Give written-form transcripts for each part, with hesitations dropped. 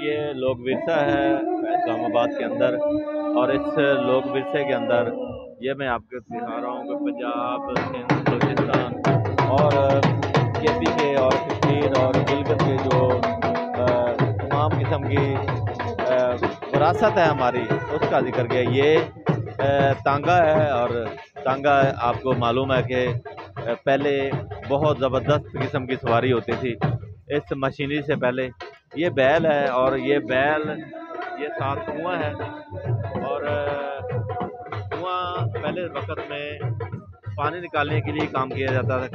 ये लोक विरसा है इस्लामाबाद के अंदर, और इस लोक विरसे के अंदर ये मैं आपको दिखा रहा हूँ कि पंजाब, सिंध, बलूचिस्तान और केपी के और कश्मीर और गिलगित के जो तमाम किस्म की विरासत है हमारी, उसका जिक्र किया। ये तांगा है, और तांगा आपको मालूम है कि पहले बहुत ज़बरदस्त किस्म की सवारी होती थी इस मशीनरी से पहले। ये बैल है, और ये बैल, ये साथ कुआं है, और कुआं पहले वक्त में पानी निकालने के लिए काम किया जाता था,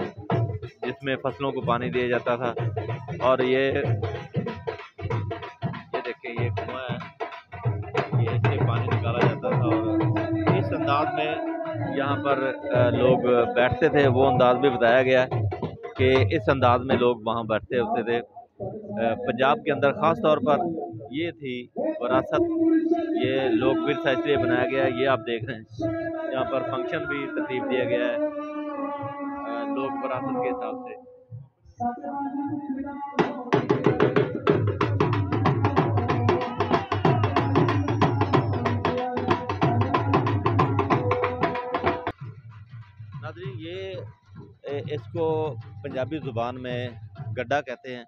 जिसमें फसलों को पानी दिया जाता था। और ये देखिए, ये कुआं है, ये इससे पानी निकाला जाता था, और इस अंदाज में यहाँ पर लोग बैठते थे। वो अंदाज भी बताया गया है कि इस अंदाज में लोग वहाँ बैठते होते थे। पंजाब के अंदर ख़ास तौर पर ये थी विरासत, ये लोक विरसा इसलिए बनाया गया है। ये आप देख रहे हैं, यहाँ पर फंक्शन भी तरतीब दिया गया है लोक विरासत के हिसाब से। नाज़रीन, ये इसको पंजाबी ज़ुबान में गड्ढा कहते हैं,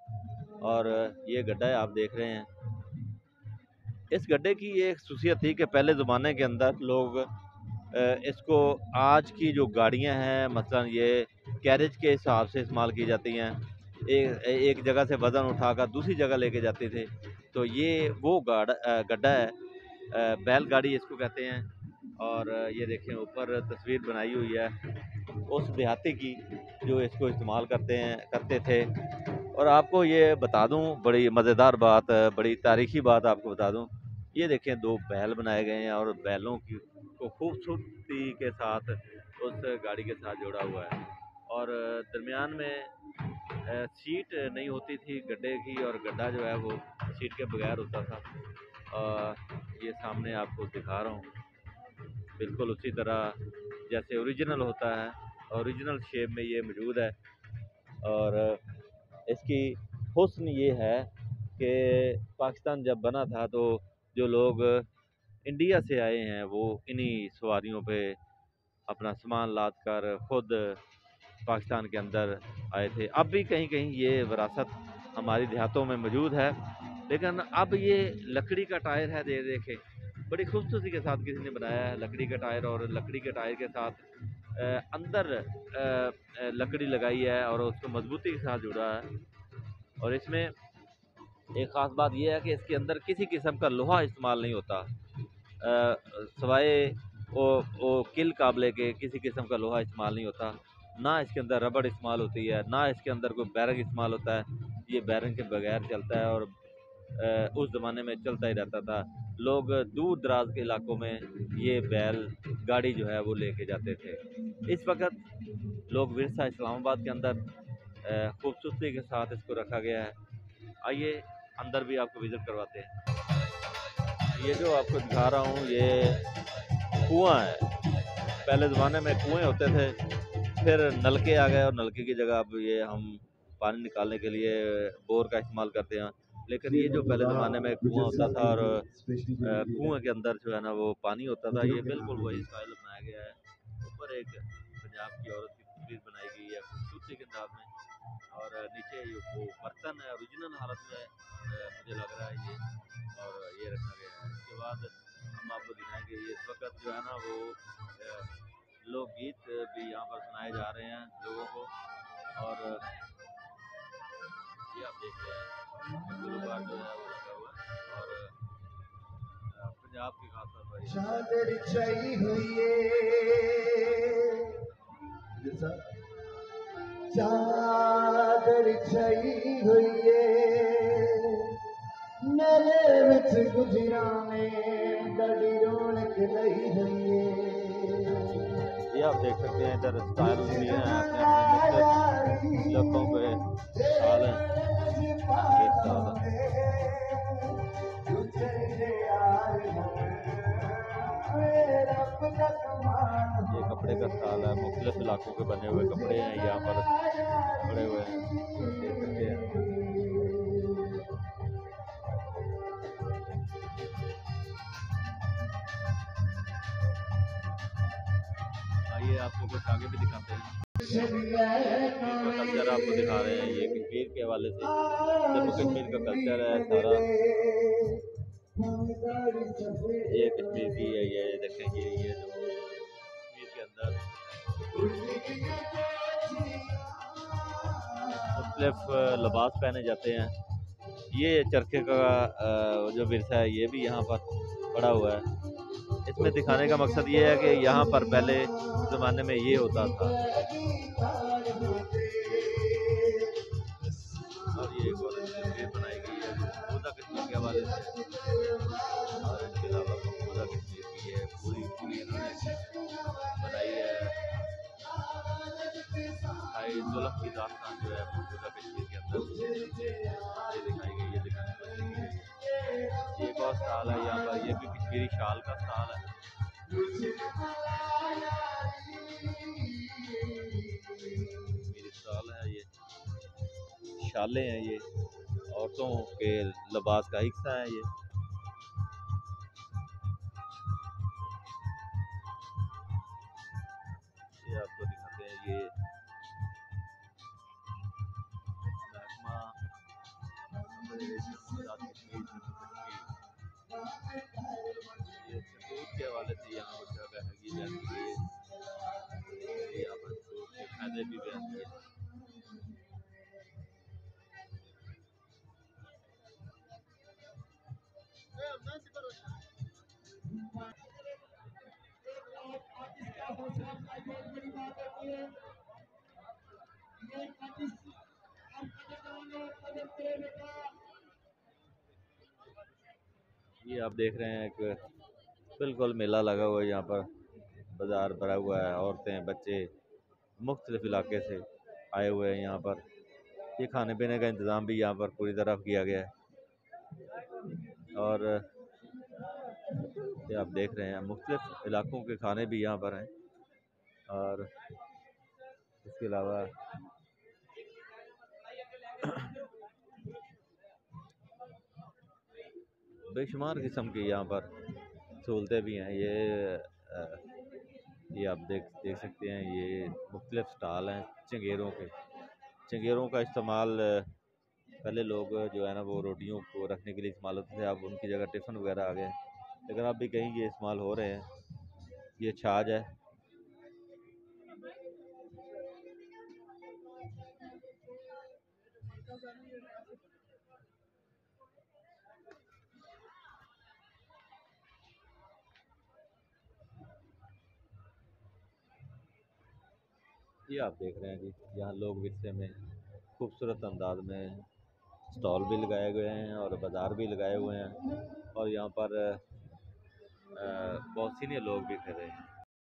और ये गड्ढा आप देख रहे हैं। इस गड्ढे की ये एक खुसूसियत थी कि पहले ज़माने के अंदर लोग इसको, आज की जो गाड़ियां हैं मसलन ये कैरेज के हिसाब से इस्तेमाल की जाती हैं, एक जगह से वज़न उठाकर दूसरी जगह लेके जाते थे, तो ये वो गड्ढा है, बैलगाड़ी इसको कहते हैं। और ये देखें, ऊपर तस्वीर बनाई हुई है उस देहाती की जो इसको इस्तेमाल करते थे। और आपको ये बता दूं, बड़ी मज़ेदार बात, बड़ी तारीख़ी बात आपको बता दूं, ये देखें, दो बैल बनाए गए हैं, और बैलों को खूबसूरती के साथ उस गाड़ी के साथ जोड़ा हुआ है। और दरमियान में सीट नहीं होती थी गड्ढे की, और गड्ढा जो है वो सीट के बगैर होता था। ये सामने आपको दिखा रहा हूँ, बिल्कुल उसी तरह जैसे ओरिजिनल होता है, ओरिजिनल शेप में ये मौजूद है। और इसकी हुस्न ये है कि पाकिस्तान जब बना था तो जो लोग इंडिया से आए हैं वो इन्हीं सवारियों पे अपना सामान लाद कर ख़ुद पाकिस्तान के अंदर आए थे। अब भी कहीं कहीं ये विरासत हमारी देहातों में मौजूद है, लेकिन अब ये लकड़ी का टायर है। देखें, बड़ी खूबसूरती के साथ किसी ने बनाया है लकड़ी का टायर, और लकड़ी के टायर के साथ अंदर लकड़ी लगाई है और उसको मजबूती के साथ जुड़ा है। और इसमें एक ख़ास बात यह है कि इसके अंदर किसी किस्म का लोहा इस्तेमाल नहीं होता, सवाए वो किल काबले के किसी किस्म का लोहा इस्तेमाल नहीं होता। ना इसके अंदर रबड़ इस्तेमाल होती है, ना इसके अंदर कोई बैरंग इस्तेमाल होता है। ये बैरंग के बगैर चलता है, और उस ज़माने में चलता ही रहता था। लोग दूर दराज के इलाकों में ये बैल गाड़ी जो है वो लेके जाते थे। इस वक्त लोक विरसा इस्लामाबाद के अंदर खूबसूरती के साथ इसको रखा गया है। आइए अंदर भी आपको विज़िट करवाते हैं। ये जो आपको दिखा रहा हूँ ये कुआं है। पहले ज़माने में कुएं होते थे, फिर नलके आ गए, और नलके की जगह अब ये हम पानी निकालने के लिए बोर का इस्तेमाल करते हैं। लेकिन ये जो पहले ज़माने में कुआं होता था और कुएं के अंदर जो है ना वो पानी होता था, ये बिल्कुल वही स्टाइल अपनाया गया है। ऊपर एक पंजाब की औरत की तस्वीर बनाई गई है खूबसूरती के अंदाज में, और नीचे वो बर्तन है ओरिजिनल हालत में मुझे लग रहा है ये, और ये रखा गया है। इसके बाद हम आपको दिखाएंगे ये इस वक्त जो है ना वो लोकगीत भी यहाँ पर सुनाए जा रहे हैं लोगों को, और ये आप देख रहे हैं गुरुद्वार जो है वो लगा हुआ है, और पंजाब के खास तौर पर चादर छाई हुई है, चादर छाई हुई है, मेले विच गुजरा में बड़ी रौनक लई हुई है। ये आप देख सकते हैं इधर स्टाइल भी हैं अपने अपने मुख्तलिफ इलाकों पे स्टाइल हैं। ये स्टाइल ये कपड़े का स्टाइल है, मुख्तलिफ इलाकों के बने हुए कपड़े हैं यहाँ पर पड़े हुए हैं, देख सकते हैं। आइए आपको कुछ आगे भी दिखाते हैं, कल्चर आपको दिखा रहे हैं। ये कश्मीर के हवाले से जम्मू कश्मीर का कल्चर है सारा, ये कश्मीर की है। ये देखें ये जो कश्मीर के अंदर मुख्तलिफ लिबास पहने जाते हैं। ये चरखे का जो विरसा है ये भी यहाँ पर पड़ा हुआ है। इसमें दिखाने का मकसद ये है कि यहाँ पर पहले ज़माने में ये होता था, और ये एक और तस्वीर बनाई गई है मकबूजा कश्मीर के हवाले से, और इसके अलावा मकबूजा कश्मीर की है पूरी इन्होंने बनाई है। भाई जुल्फ़ की दास्तान जो है मकबूजा कश्मीर के अंदर ये दिखाई गई है, दिखाने की कोशिश की गई है। एक और स्टाल है यहाँ पर, ये भी कश्मीरी शाल का स्टाल है। कश्मीरी स्टाल है, ये शालें हैं, ये औरतों के लिबास का हिस्सा है। ये आपको दिखाते हैं, ये महकमा आज़ाद कश्मीर ये शहतूत के हवाले से यहाँ कुछ जगह है कि जैसे ये यहाँ पर शहतूत के फायदे भी बयान किए। ये आप देख रहे हैं एक बिल्कुल मेला लगा हुआ है यहाँ पर, बाज़ार भरा हुआ है, औरतें बच्चे मुख्तलिफ इलाके से आए हुए हैं यहाँ पर। ये खाने पीने का इंतज़ाम भी यहाँ पर पूरी तरह किया गया है, और ये आप देख रहे हैं मुख्तलिफ इलाकों के खाने भी यहाँ पर हैं, और इसके अलावा बेशुमार किस्म की यहाँ पर सहूलतें भी हैं। ये आप देख सकते हैं, ये मुख्तलिफ स्टाल हैं चंगेरों के। चंगेरों का इस्तेमाल पहले लोग जो है ना वो रोटियों को रखने के लिए इस्तेमाल होते थे, अब उनकी जगह टिफ़िन वगैरह आ गए, लेकिन अब भी कहीं ये इस्तेमाल हो रहे हैं। ये छाछ है, ये आप देख रहे हैं जी, यहाँ लोग विरसे में खूबसूरत अंदाज में स्टॉल भी लगाए गए हैं और बाज़ार भी लगाए हुए हैं, और यहाँ पर बहुत सीनियर लोग भी खड़े हैं।